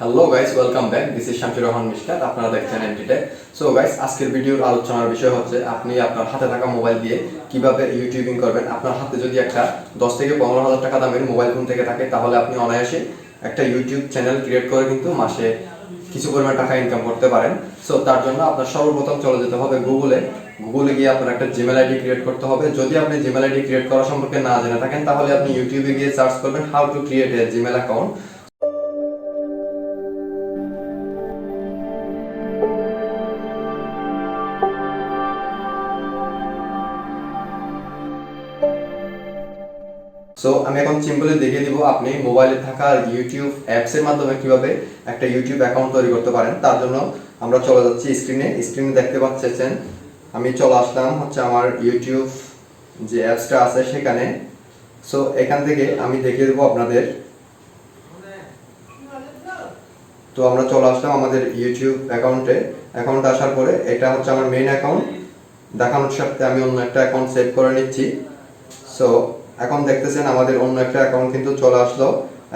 Hello guys, welcome back. This is samsirrahmanmiskat। আপনারা দেখছেন এমটিটেক। So guys, আজকের ভিডিওর আলোচনার বিষয় হচ্ছে আপনি আপনার হাতে থাকা মোবাইল দিয়ে কিভাবে ইউটিউবিং করবেন। আপনার হাতে যদি একটা 10 থেকে 15,000 টাকা দামের মোবাইল ফোন থেকে থাকে, তাহলে আপনি অনায়াসে একটা ইউটিউব চ্যানেল ক্রিয়েট করে কিন্তু মাসে কিছু পরিমাণ টাকা ইনকাম করতে পারেন। সো তার জন্য আপনার সর্বপ্রথম চলে যেতে হবে গুগলে গিয়ে আপনার একটা জিমেল আইডি ক্রিয়েট করতে হবে। যদি আপনি জিমেল আইডি ক্রিয়েট করা সম্পর্কে না জেনে থাকেন, তাহলে আপনি ইউটিউবে গিয়ে সার্চ করবেন how to create a Gmail account. So আমি এখন সিম্পলি দেখিয়ে দিব আপনি মোবাইলে থাকা ইউটিউব অ্যাপস এর মাধ্যমে কিভাবে একটা ইউটিউব অ্যাকাউন্ট তৈরি করতে পারেন। তার জন্য আমরা চলে যাচ্ছি স্ক্রিনে দেখতে পাচ্ছেন আমি চলে আসলাম হচ্ছে আমার ইউটিউব যে অ্যাপসটা আছে সেখানে। সো এখান থেকে আমি দেখিয়ে দেবো আপনাদের। তো আমরা চলে আসলাম আমাদের ইউটিউব অ্যাকাউন্টে আসার পরে এটা হচ্ছে আমার মেইন অ্যাকাউন্ট। দেখানোর সাথে আমি অন্য একটা অ্যাকাউন্ট সেভ করে নিচ্ছি। সো এখন দেখতেছেন আমাদের অন্য একটা অ্যাকাউন্ট কিন্তু চলে আসলো।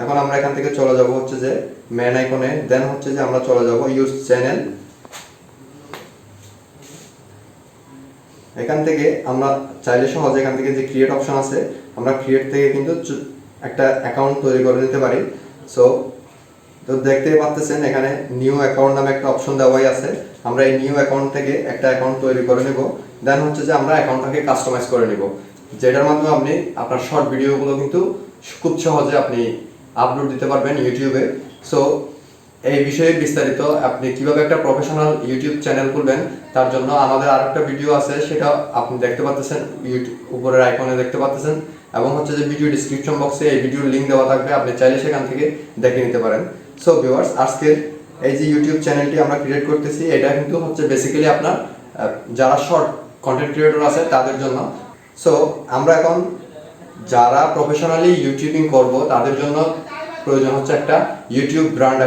এখন আমরা এখান থেকে চলে যাব হচ্ছে যে মেন আইকনে, দেন হচ্ছে যে আমরা চলে যাব ইউজ চ্যানেল। এখান থেকে আমরা চাইলে সহজে এখান থেকে যে ক্রিয়েট অপশন আছে, আমরা ক্রিয়েট থেকে কিন্তু একটা অ্যাকাউন্ট তৈরি করে নিতে পারি। সো তো দেখতেই পাচ্ছেন এখানে নিউ অ্যাকাউন্ট নামে একটা অপশন দেওয়াই আছে। আমরা এই নিউ অ্যাকাউন্ট থেকে একটা অ্যাকাউন্ট তৈরি করে নেব। দেন হচ্ছে যে আমরা অ্যাকাউন্টটাকে কাস্টমাইজ করে নিব, যেটার মাধ্যমে আপনি আপনার শর্ট ভিডিওগুলো কিন্তু খুব সহজে আপনি আপলোড দিতে পারবেন ইউটিউবে। সো এই বিষয়ে বিস্তারিত আপনি কিভাবে একটা প্রফেশনাল ইউটিউব চ্যানেল খুলবেন, তার জন্য আমাদের আরেকটা ভিডিও আছে, সেটা আপনি দেখতে পাচ্ছেন ইউটিউব উপরের আইকনে দেখতে পাচ্ছেন, এবং হচ্ছে যে ভিডিও ডিসক্রিপশন বক্সে এই ভিডিওর লিঙ্ক দেওয়া থাকবে, আপনি চাইলে সেখান থেকে দেখে নিতে পারেন। সো ভিউয়ার্স, আজকের এই যে ইউটিউব চ্যানেলটি আমরা ক্রিয়েট করতেছি, এটা কিন্তু হচ্ছে বেসিক্যালি আপনার যারা শর্ট কন্টেন্ট ক্রিয়েটর আছে তাদের জন্য। সো আমরা এখন যারা প্রফেশনালি ইউটিউবিং করব তাদের জন্য প্রয়োজন হচ্ছে একটা ইউটিউব ব্র্যান্ড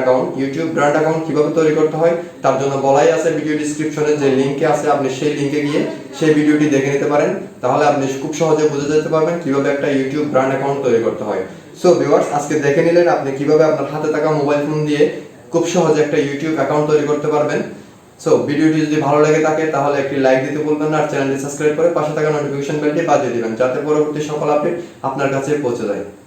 অ্যাকাউন্ট কিভাবে তৈরি করতে হয় তার জন্য বলাই আছে ভিডিও ডিসক্রিপশনে, যে লিঙ্কে আছে আপনি সেই লিঙ্কে গিয়ে সেই ভিডিওটি দেখে নিতে পারেন। তাহলে আপনি খুব সহজে বুঝে যেতে পারবেন কিভাবে একটা ইউটিউব ব্র্যান্ড অ্যাকাউন্ট তৈরি করতে হয়। সো ভিউয়ার্স, আজকে দেখে নিলেন আপনি কিভাবে আপনার হাতে থাকা মোবাইল ফোন দিয়ে খুব সহজে একটা ইউটিউব অ্যাকাউন্ট তৈরি করতে পারবেন। সো ভিডিওটি যদি ভালো লেগে থাকে তাহলে একটি লাইক দিতে ভুলবেন না, আর চ্যানেলটি সাবস্ক্রাইব করে পাশে থাকা নোটিফিকেশন বেলটি বাজিয়ে দিবেন, যাতে পরবর্তী সকল আপডেট আপনার কাছে পৌঁছে যায়।